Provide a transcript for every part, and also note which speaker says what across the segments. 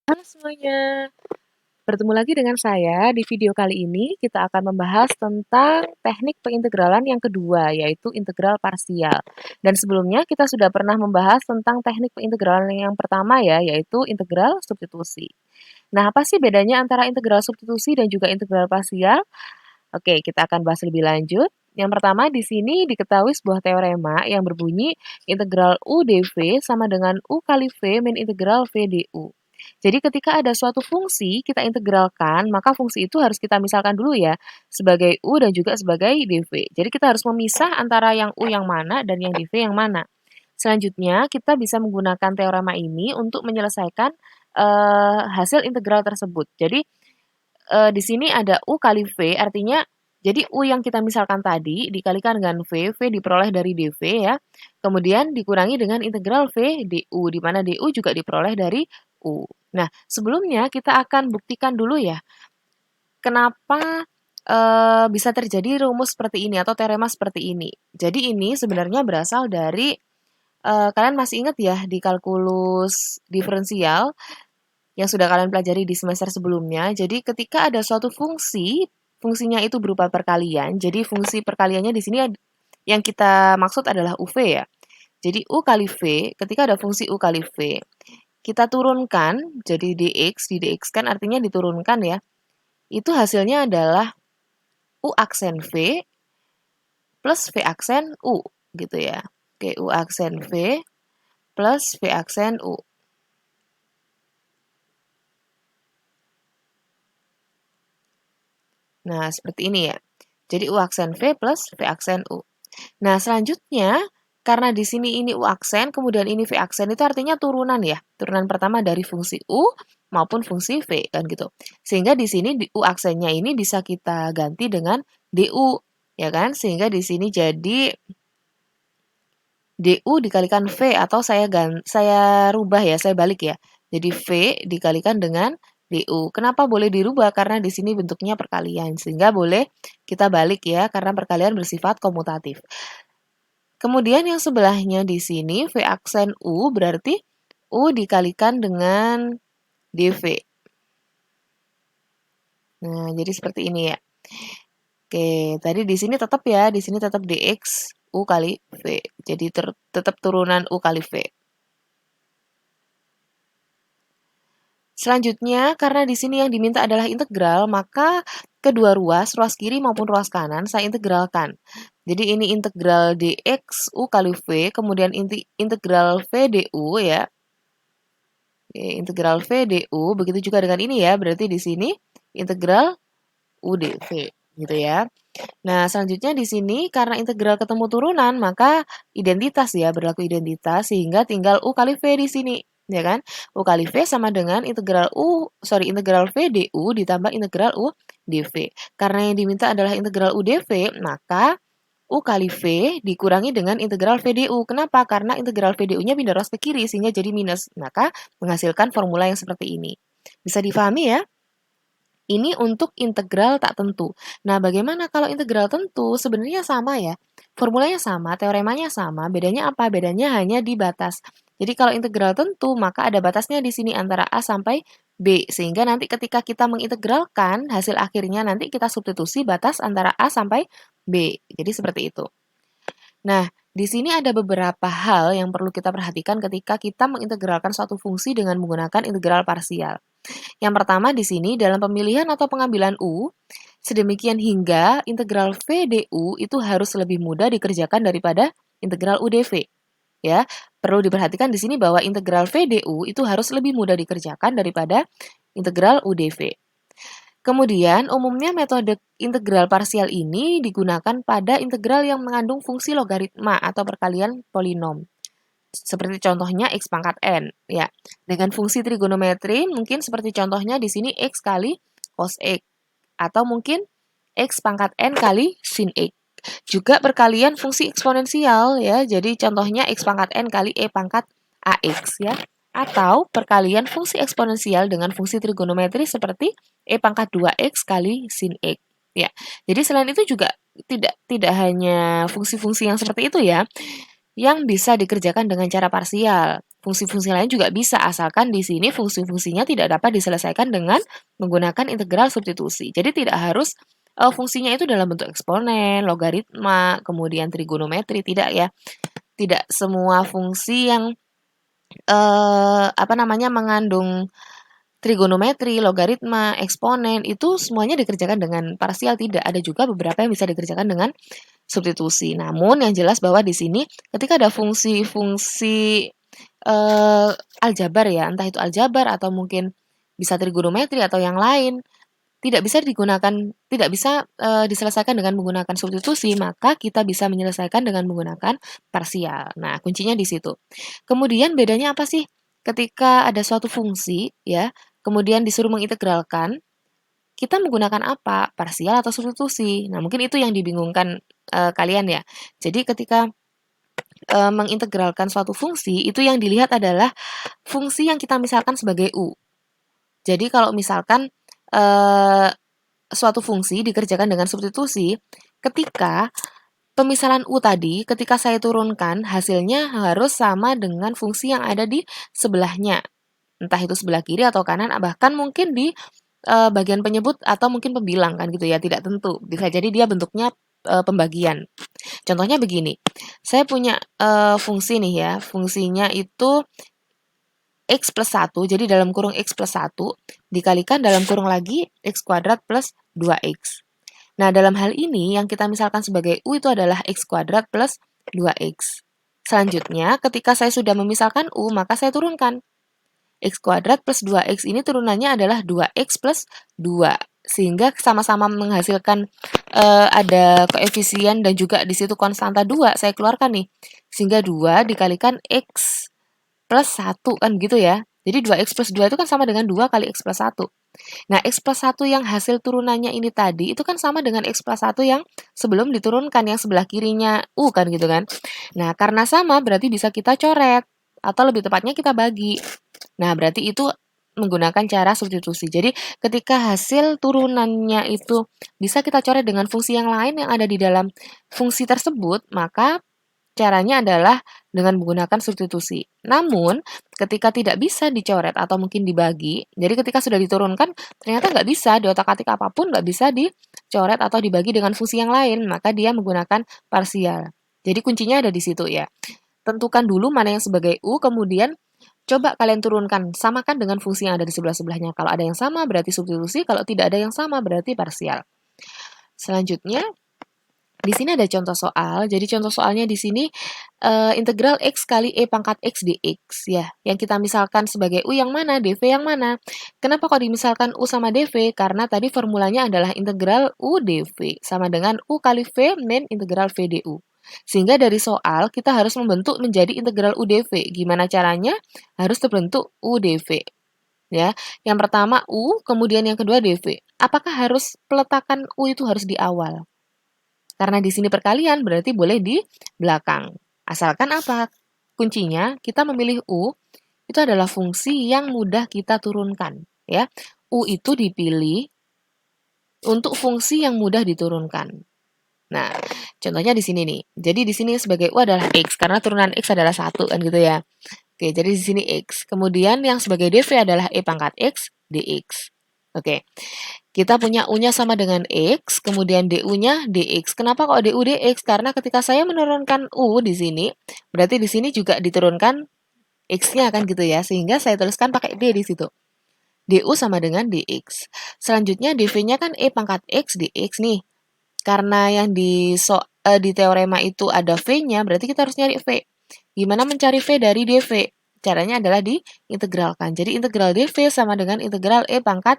Speaker 1: Halo semuanya, bertemu lagi dengan saya. Di video kali ini kita akan membahas tentang teknik pengintegralan yang kedua, yaitu integral parsial. Dan sebelumnya kita sudah pernah membahas tentang teknik pengintegralan yang pertama ya, yaitu integral substitusi. Nah, apa sih bedanya antara integral substitusi dan juga integral parsial? Oke, kita akan bahas lebih lanjut. Yang pertama, di sini diketahui sebuah teorema yang berbunyi integral U dV sama dengan U kali V min integral V du. Jadi ketika ada suatu fungsi kita integralkan, maka fungsi itu harus kita misalkan dulu ya, sebagai U dan juga sebagai dV. Jadi kita harus memisah antara yang U yang mana dan yang dV yang mana. Selanjutnya, kita bisa menggunakan teorema ini untuk menyelesaikan hasil integral tersebut. Jadi di sini ada U kali V, artinya jadi U yang kita misalkan tadi dikalikan dengan V diperoleh dari dV ya. Kemudian dikurangi dengan integral V du, di mana du juga diperoleh dari U. Nah, sebelumnya kita akan buktikan dulu ya, kenapa bisa terjadi rumus seperti ini atau teorema seperti ini. Jadi ini sebenarnya berasal dari kalian masih ingat ya di kalkulus diferensial yang sudah kalian pelajari di semester sebelumnya. Jadi ketika ada suatu fungsi, fungsinya itu berupa perkalian. Jadi fungsi perkaliannya di sini yang kita maksud adalah UV ya. Jadi U kali V, ketika ada fungsi U kali V, kita turunkan jadi dx, di dx kan artinya diturunkan ya. Itu hasilnya adalah U aksen V plus V aksen U gitu ya. Oke, U aksen V plus V aksen U. Nah, seperti ini ya. Jadi U aksen V plus V aksen U. Nah, selanjutnya, karena di sini ini U aksen, kemudian ini V aksen, itu artinya turunan ya. Turunan pertama dari fungsi U maupun fungsi V, kan gitu. Sehingga di sini U aksennya ini bisa kita ganti dengan DU, ya kan? Sehingga di sini jadi DU dikalikan V, atau saya rubah ya, saya balik ya. Jadi V dikalikan dengan DU. Kenapa boleh dirubah? Karena di sini bentuknya perkalian, sehingga boleh kita balik ya, karena perkalian bersifat komutatif. Kemudian yang sebelahnya di sini V aksen U berarti U dikalikan dengan dV. Nah, jadi seperti ini ya. Oke, tadi di sini tetap ya, di sini tetap dx U kali V. Jadi tetap turunan U kali V. Selanjutnya, karena di sini yang diminta adalah integral, maka kedua ruas kiri maupun ruas kanan saya integralkan. Jadi ini integral dx U kali V, kemudian integral V du ya. Oke, integral V du, begitu juga dengan ini ya, berarti di sini integral U dV, gitu ya. Nah, selanjutnya di sini karena integral ketemu turunan, maka identitas ya, berlaku identitas, sehingga tinggal U kali V di sini, ya kan? U kali V sama dengan integral V du ditambah integral U dV. Karena yang diminta adalah integral U dV, maka U kali V dikurangi dengan integral V du. Kenapa? Karena integral V du-nya pindah ruas ke kiri, sehingga jadi minus. Maka menghasilkan formula yang seperti ini. Bisa difahami ya? Ini untuk integral tak tentu. Nah, bagaimana kalau integral tentu? Sebenarnya sama ya. Formulanya sama, teoremanya sama. Bedanya apa? Bedanya hanya di batas. Jadi kalau integral tentu, maka ada batasnya di sini antara A sampai B. Sehingga nanti ketika kita mengintegralkan, hasil akhirnya nanti kita substitusi batas antara A sampai B. Jadi seperti itu. Nah, di sini ada beberapa hal yang perlu kita perhatikan ketika kita mengintegralkan suatu fungsi dengan menggunakan integral parsial. Yang pertama di sini dalam pemilihan atau pengambilan U, sedemikian hingga integral V du itu harus lebih mudah dikerjakan daripada integral U dV. Ya, perlu diperhatikan di sini bahwa integral V du itu harus lebih mudah dikerjakan daripada integral U dV. Kemudian, umumnya metode integral parsial ini digunakan pada integral yang mengandung fungsi logaritma atau perkalian polinom. Seperti contohnya x pangkat n, ya. Dengan fungsi trigonometri mungkin seperti contohnya di sini x kali cos x atau mungkin x pangkat n kali sin x. Juga perkalian fungsi eksponensial ya. Jadi contohnya x pangkat n kali e pangkat ax ya. Atau perkalian fungsi eksponensial dengan fungsi trigonometri seperti e pangkat 2x kali sin x. Ya. Jadi selain itu juga tidak hanya fungsi-fungsi yang seperti itu ya. yang bisa dikerjakan dengan cara parsial. Fungsi-fungsi lain juga bisa, asalkan di sini fungsi-fungsinya tidak dapat diselesaikan dengan menggunakan integral substitusi. Jadi tidak harus fungsinya itu dalam bentuk eksponen, logaritma, kemudian trigonometri, tidak ya. Tidak semua fungsi yang mengandung trigonometri, logaritma, eksponen itu semuanya dikerjakan dengan parsial, tidak. Ada juga beberapa yang bisa dikerjakan dengan substitusi. Namun yang jelas bahwa di sini ketika ada fungsi-fungsi aljabar ya, entah itu aljabar atau mungkin bisa trigonometri atau yang lain, tidak bisa diselesaikan dengan menggunakan substitusi, maka kita bisa menyelesaikan dengan menggunakan parsial. Nah, kuncinya di situ. Kemudian bedanya apa sih? Ketika ada suatu fungsi ya, kemudian disuruh mengintegralkan, kita menggunakan apa? Parsial atau substitusi? Nah, mungkin itu yang dibingungkan kalian ya. Jadi ketika mengintegralkan suatu fungsi, itu yang dilihat adalah fungsi yang kita misalkan sebagai U. Jadi kalau misalkan suatu fungsi dikerjakan dengan substitusi, ketika pemisalan U tadi, ketika saya turunkan, hasilnya harus sama dengan fungsi yang ada di sebelahnya. Entah itu sebelah kiri atau kanan, bahkan mungkin di bagian penyebut atau mungkin pembilang kan gitu ya, tidak tentu. Bisa jadi dia bentuknya pembagian. Contohnya begini, saya punya fungsi nih ya, fungsinya itu X plus 1, jadi dalam kurung X plus 1, dikalikan dalam kurung lagi X kuadrat plus 2X. Nah, dalam hal ini yang kita misalkan sebagai U itu adalah X kuadrat plus 2X. Selanjutnya, ketika saya sudah memisahkan U, maka saya turunkan. X kuadrat plus 2X ini turunannya adalah 2X plus 2. Sehingga sama-sama menghasilkan ada koefisien dan juga di situ konstanta 2, saya keluarkan nih. Sehingga 2 dikalikan X plus 1 kan gitu ya. Jadi 2X plus 2 itu kan sama dengan 2 kali X plus 1. Nah, X plus 1 yang hasil turunannya ini tadi, itu kan sama dengan X plus 1 yang sebelum diturunkan, yang sebelah kirinya U kan gitu kan. Nah, karena sama berarti bisa kita coret, atau lebih tepatnya kita bagi. Nah, berarti itu menggunakan cara substitusi. Jadi, ketika hasil turunannya itu bisa kita coret dengan fungsi yang lain yang ada di dalam fungsi tersebut, maka caranya adalah dengan menggunakan substitusi. Namun, ketika tidak bisa dicoret atau mungkin dibagi, jadi ketika sudah diturunkan, ternyata nggak bisa, di otak-atik apapun nggak bisa dicoret atau dibagi dengan fungsi yang lain, maka dia menggunakan parsial. Jadi kuncinya ada di situ ya. Tentukan dulu mana yang sebagai U, kemudian coba kalian turunkan, samakan dengan fungsi yang ada di sebelah-sebelahnya. Kalau ada yang sama berarti substitusi, kalau tidak ada yang sama berarti parsial. Selanjutnya, di sini ada contoh soal. Jadi contoh soalnya di sini integral X kali E pangkat X dx ya. Yang kita misalkan sebagai U yang mana, dv yang mana. Kenapa kok dimisalkan U sama dv? Karena tadi formulanya adalah integral U dv sama dengan U kali V min integral V du. Sehingga dari soal kita harus membentuk menjadi integral U dv. Gimana caranya? Harus terbentuk U dv. Ya, yang pertama U, kemudian yang kedua dv. Apakah harus peletakan U itu harus di awal? Karena di sini perkalian berarti boleh di belakang. Asalkan apa? Kuncinya kita memilih U itu adalah fungsi yang mudah kita turunkan, ya. U itu dipilih untuk fungsi yang mudah diturunkan. Nah, contohnya di sini nih. Jadi di sini sebagai U adalah X karena turunan X adalah 1 kan gitu ya. Oke, jadi di sini X. Kemudian yang sebagai dv adalah E pangkat X dx. Oke. Kita punya U-nya sama dengan X, kemudian DU-nya DX. Kenapa kok DU DX? Karena ketika saya menurunkan U di sini, berarti di sini juga diturunkan X-nya kan gitu ya. Sehingga saya tuliskan pakai D di situ. DU sama dengan DX. Selanjutnya DV-nya kan E pangkat X DX nih. Karena yang di teorema itu ada V-nya, berarti kita harus nyari V. Gimana mencari V dari DV? Caranya adalah diintegralkan. Jadi integral DV sama dengan integral E pangkat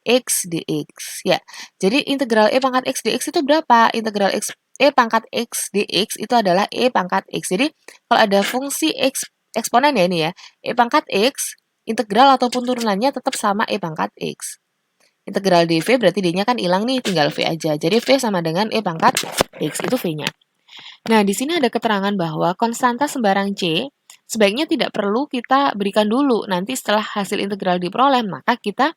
Speaker 1: X dx. Ya, jadi integral E pangkat X dx itu berapa? Integral X E pangkat X dx itu adalah E pangkat X. Jadi, kalau ada fungsi X eksponen ya ini ya, E pangkat X, integral ataupun turunannya tetap sama E pangkat X. Integral dv berarti D-nya kan hilang nih, tinggal V aja. Jadi V sama dengan E pangkat X, itu V-nya. Nah, di sini ada keterangan bahwa konstanta sembarang C sebaiknya tidak perlu kita berikan dulu. Nanti setelah hasil integral diperoleh, maka kita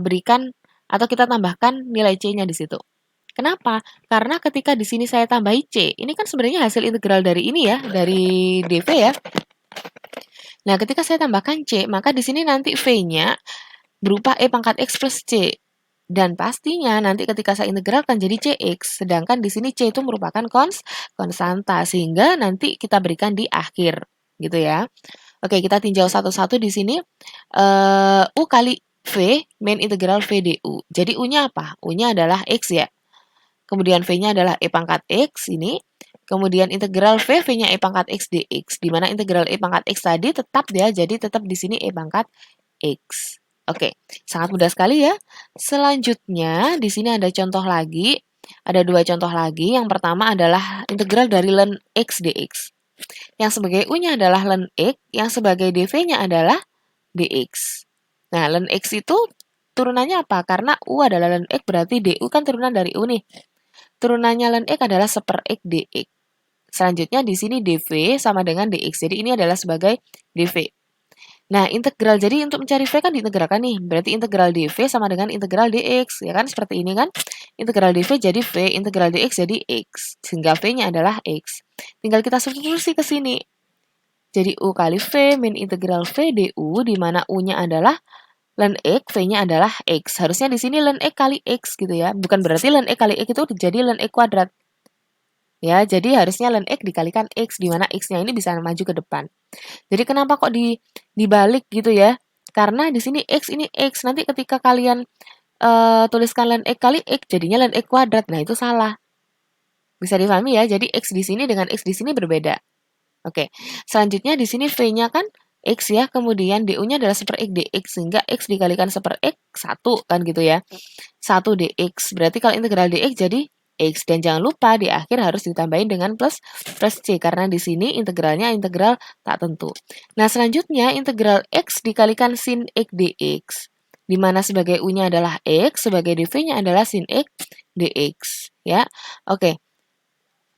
Speaker 1: berikan atau kita tambahkan nilai C-nya di situ. Kenapa? Karena ketika di sini saya tambahi C, ini kan sebenarnya hasil integral dari ini ya, dari dV ya. Nah, ketika saya tambahkan C, maka di sini nanti V-nya berupa E pangkat X plus C. Dan pastinya nanti ketika saya integralkan jadi CX, sedangkan di sini C itu merupakan konstanta, sehingga nanti kita berikan di akhir, gitu ya. Oke, kita tinjau satu-satu di sini. U kali V, main integral V du. Jadi U-nya apa? U-nya adalah X ya. Kemudian V-nya adalah E pangkat X ini. Kemudian integral V, V-nya E pangkat X dx. Di mana integral E pangkat X tadi tetap ya, jadi tetap di sini E pangkat X. Oke, sangat mudah sekali ya. Selanjutnya, di sini ada contoh lagi. Ada dua contoh lagi. Yang pertama adalah integral dari ln X dx. Yang sebagai U-nya adalah ln X, yang sebagai dV-nya adalah dx. Nah, ln X itu turunannya apa? Karena U adalah ln X, berarti du kan turunan dari U nih. Turunannya ln X adalah 1/X dx. Selanjutnya di sini dV sama dengan dx. Jadi ini adalah sebagai dV. Nah, integral. Jadi untuk mencari V kan diintegralkan nih. Berarti integral dV sama dengan integral dx. Ya kan? Seperti ini kan? Integral dV jadi V, integral dx jadi x. Sehingga V-nya adalah x. Tinggal kita substitusi ke sini. Jadi U kali V min integral V du, di mana U-nya adalah ln X, V-nya adalah X. Harusnya di sini ln X kali X gitu ya. Bukan berarti ln X kali X itu jadi ln X kuadrat. Ya, jadi harusnya ln X dikalikan X, di mana X-nya ini bisa maju ke depan. Jadi kenapa kok dibalik gitu ya? Karena di sini X ini X. Nanti ketika kalian tuliskan ln X kali X, jadinya ln X kuadrat. Nah, itu salah. Bisa dipahami ya? Jadi X di sini dengan X di sini berbeda. Oke, selanjutnya di sini V-nya kan X ya, kemudian du-nya adalah 1/X dx, sehingga X dikalikan 1/X, 1 kan gitu ya. 1 dx, berarti kalau integral dx jadi X. Dan jangan lupa di akhir harus ditambahin dengan plus C, karena di sini integralnya integral tak tentu. Nah, selanjutnya integral X dikalikan sin X dx, di mana sebagai U-nya adalah X, sebagai dV-nya adalah sin X dx. Ya, oke.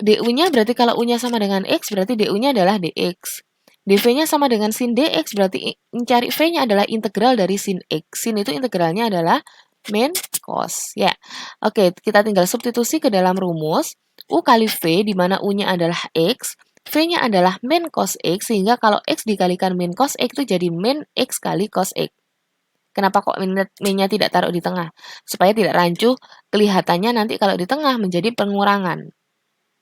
Speaker 1: du-nya berarti kalau U-nya sama dengan X, berarti du-nya adalah dx. dv-nya sama dengan sin dx, berarti mencari V-nya adalah integral dari sin X. Sin itu integralnya adalah min cos. Ya, oke, kita tinggal substitusi ke dalam rumus. U kali V, di mana U-nya adalah X, V-nya adalah min cos X, sehingga kalau X dikalikan min cos X itu jadi min X kali cos X. Kenapa kok min-nya tidak taruh di tengah? Supaya tidak rancu, kelihatannya nanti kalau di tengah menjadi pengurangan.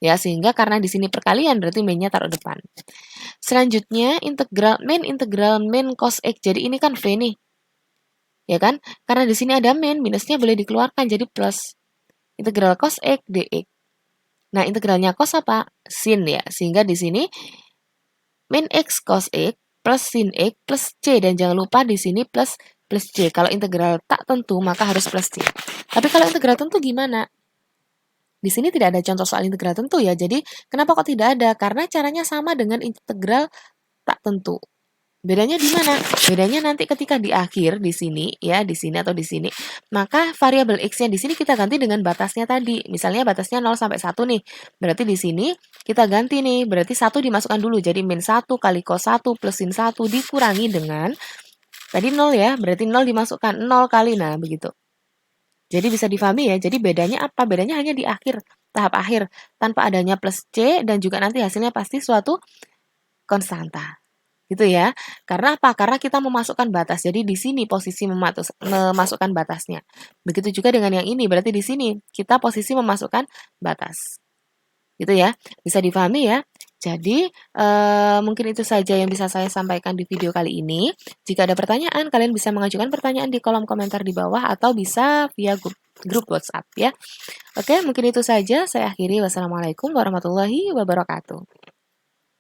Speaker 1: Ya, sehingga karena di sini perkalian berarti min-nya taruh depan. Selanjutnya integral min cos X. Jadi ini kan V nih. Ya kan? Karena di sini ada min, minusnya boleh dikeluarkan jadi plus. Integral cos X dx. Nah, integralnya cos apa? Sin ya. Sehingga di sini min X cos X plus sin X plus C. Dan jangan lupa di sini plus C. Kalau integral tak tentu maka harus plus C. Tapi kalau integral tentu gimana? Di sini tidak ada contoh soal integral tentu ya. Jadi, kenapa kok tidak ada? Karena caranya sama dengan integral tak tentu. Bedanya di mana? Bedanya nanti ketika di akhir di sini ya, di sini atau di sini, maka variabel x-nya di sini kita ganti dengan batasnya tadi. Misalnya batasnya 0 sampai 1 nih. Berarti di sini kita ganti nih. Berarti 1 dimasukkan dulu. Jadi min 1 kali cos 1 plus sin 1 dikurangi dengan tadi 0 ya. Berarti 0 dimasukkan 0 kali. Nah, begitu. Jadi bisa difahami ya, jadi bedanya apa? Bedanya hanya di akhir, tahap akhir, tanpa adanya plus C dan juga nanti hasilnya pasti suatu konstanta. Gitu ya. Karena apa? Karena kita memasukkan batas. Jadi di sini posisi memasukkan batasnya. Begitu juga dengan yang ini, berarti di sini kita posisi memasukkan batas. Gitu ya. Bisa difahami ya. Jadi, mungkin itu saja yang bisa saya sampaikan di video kali ini. Jika ada pertanyaan, kalian bisa mengajukan pertanyaan di kolom komentar di bawah atau bisa via grup WhatsApp ya. Oke, mungkin itu saja. Saya akhiri. Wassalamualaikum warahmatullahi wabarakatuh.